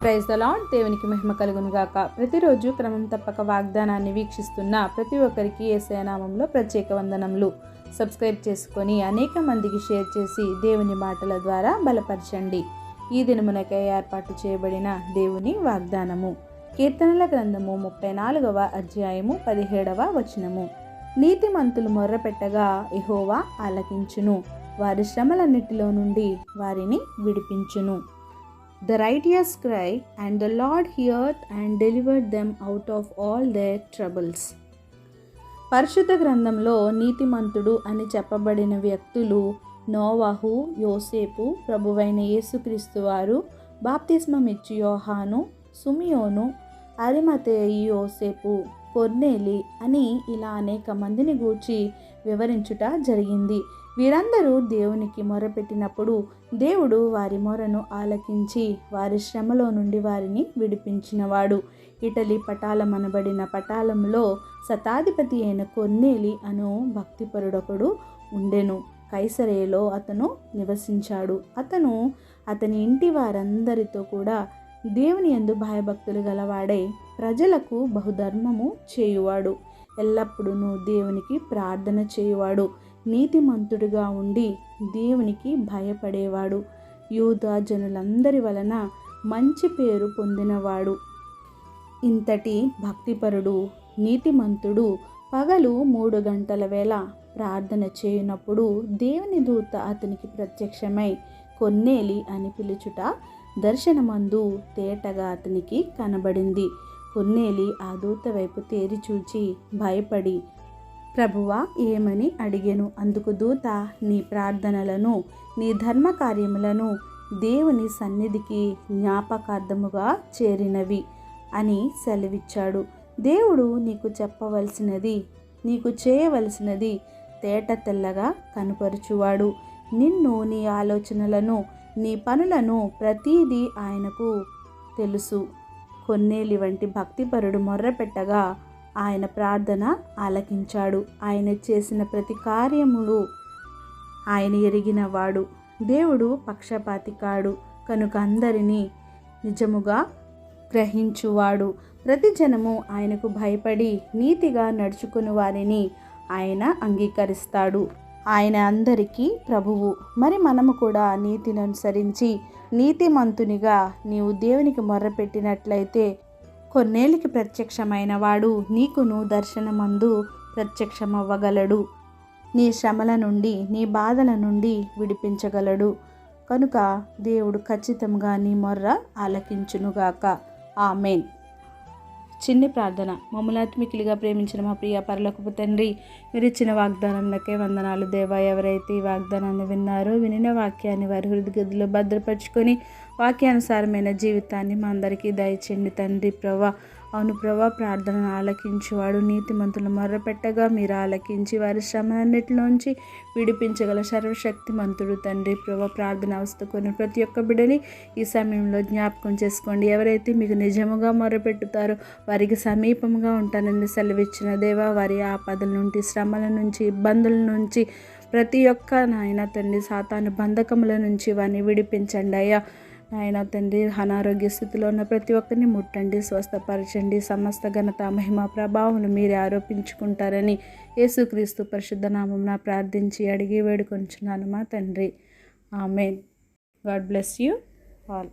Praise the lord. దేవునికి మహిమ కలుగును గాక. ప్రతిరోజు క్రమం తప్పక వాగ్దానాన్ని వీక్షిస్తున్న ప్రతి ఒక్కరికి యేసయ్య నామములో ప్రత్యేక వందనములు. సబ్స్క్రైబ్ చేసుకొని అనేక మందికి షేర్ చేసి దేవుని మాటల ద్వారా బలపరచండి. ఈ దినమునకై ఏర్పాటు చేయబడిన దేవుని వాగ్దానము కీర్తనల గ్రంథము 34వ అధ్యాయము 17వ వచనము. నీతిమంతులు మొర్రపెట్టగా యెహోవా ఆలకించును, వారి శ్రమలన్నిటిలో నుండి వారిని విడిపించును. The righteous cry, and the Lord heard and delivered them out of all their troubles. పరిశుద్ధ గ్రంథంలో నీతిమంతుడు అని చెప్పబడిన వ్యక్తులు నోవహు, యోసేపు, ప్రభువైన యేసుక్రీస్తు వారు, బాప్తిస్మమిచ్చు యోహాను, సుమియోను, అరిమతేయి యోసేపు, కొర్నేలి అని ఇలా అనేక మందిని గూర్చి వివరించుట జరిగింది. వీరందరూ దేవునికి మొరపెట్టినప్పుడు దేవుడు వారి మొరను ఆలకించి వారి శ్రమలో నుండి వారిని విడిపించినవాడు. ఇటలీ పటాలమనబడిన పటాలంలో శతాధిపతి అయిన కొర్నేలి అను భక్తిపరుడొకడు ఉండెను. కైసరేలో అతను నివసించాడు. అతని ఇంటి వారందరితో కూడా దేవుని యందు భయభక్తులు గలవాడై ప్రజలకు బహుధర్మము చేయువాడు. ఎల్లప్పుడూ దేవునికి ప్రార్థన చేయువాడు. నీతిమంతుడిగా ఉండి దేవునికి భయపడేవాడు. యూదా జనులందరి వలన మంచి పేరు పొందినవాడు. ఇంతటి భక్తిపరుడు నీతిమంతుడు పగలు 3 గంటల వేళ ప్రార్థన చేయునప్పుడు దేవుని దూత అతనికి ప్రత్యక్షమై కొర్నేలి అని పిలుచుట దర్శనమందు తేటగా అతనికి కనబడింది. కొర్నేలి ఆ దూత వైపు తేరి చూచి భయపడి, ప్రభువా ఏమని అడిగెను. అందుకు దూత, నీ ప్రార్థనలను, నీ ధర్మ కార్యములను దేవుని సన్నిధికి జ్ఞాపకార్థముగా చేరినవి అని సెలవిచ్చాడు. దేవుడు నీకు చెప్పవలసినది, నీకు చేయవలసినది తేట తెల్లగా కనుపరుచువాడు. నిన్ను, నీ ఆలోచనలను, నీ పనులను ప్రతీదీ ఆయనకు తెలుసు. కొర్నేలి వంటి భక్తిపరుడు మొర్రపెట్టగా ఆయన ప్రార్థన ఆలకించాడు. ఆయన చేసిన ప్రతి కార్యములు ఆయన ఎరిగినవాడు. దేవుడు పక్షపాతి కాడు కనుక అందరినీ నిజముగా గ్రహించువాడు. ప్రతి జనము ఆయనకు భయపడి నీతిగా నడుచుకుని వారిని ఆయన అంగీకరిస్తాడు. ఆయన అందరికీ ప్రభువు. మరి మనము కూడా నీతిని అనుసరించి నీతిమంతునిగా నీవు దేవునికి మొర్రపెట్టినట్లయితే కొర్నేలికి ప్రత్యక్షమైన వాడు నీకును దర్శనమందు ప్రత్యక్షమవ్వగలడు. నీ శ్రమల నుండి, నీ బాధల నుండి విడిపించగలడు. కనుక దేవుడు ఖచ్చితంగా నీ మొర్ర ఆలకించునుగాక. ఆమేన్. చిన్ని ప్రార్థన. మమ్మల్ని ఆత్మికులుగా ప్రేమించిన మా ప్రియ పరలోకపు తండ్రి, మీరు ఇచ్చిన వాగ్దానంలకే వందనాలు దేవా. ఎవరైతే ఈ వాగ్దానాన్ని విన్నారో, వినిన వాక్యాన్ని వారి హృదయగదిలో భద్రపరుచుకొని వాక్యానుసారమైన జీవితాన్ని మా అందరికీ దయచేయండి తండ్రి. ప్రభా, అవును ప్రభా, ప్రార్థనను ఆలకించువాడు. నీతిమంతులు మొర్రపెట్టగా మీరు ఆలకించి వారి శ్రమలన్నిటిలోంచి విడిపించగల సర్వశక్తిమంతుడు తండ్రి. ప్రభా, ప్రార్థన అవస్థకొని ప్రతి ఒక్క బిడ్డని ఈ సమయంలో జ్ఞాపకం చేసుకోండి. ఎవరైతే మీకు నిజముగా మొర్రపెట్టుతారో వారికి సమీపంగా ఉంటానని సెలవిచ్చిన దేవా, వారి ఆపదల నుండి, శ్రమల నుంచి, ఇబ్బందుల నుంచి, ప్రతి ఒక్క నాయన తండ్రి సాతాను బంధకముల నుంచి వారిని విడిపించండి అయ్యా. నాయన తండ్రి, అనారోగ్య స్థితిలో ఉన్న ప్రతి ఒక్కరిని ముట్టండి, స్వస్థపరచండి. సమస్త ఘనత, మహిమ, ప్రభావం మీరే ఆరోపించుకుంటారని యేసుక్రీస్తు పరిశుద్ధ నామమున ప్రార్థించి అడిగి వేడుకొంచున్నాను మా తండ్రి. Amen. God bless you all.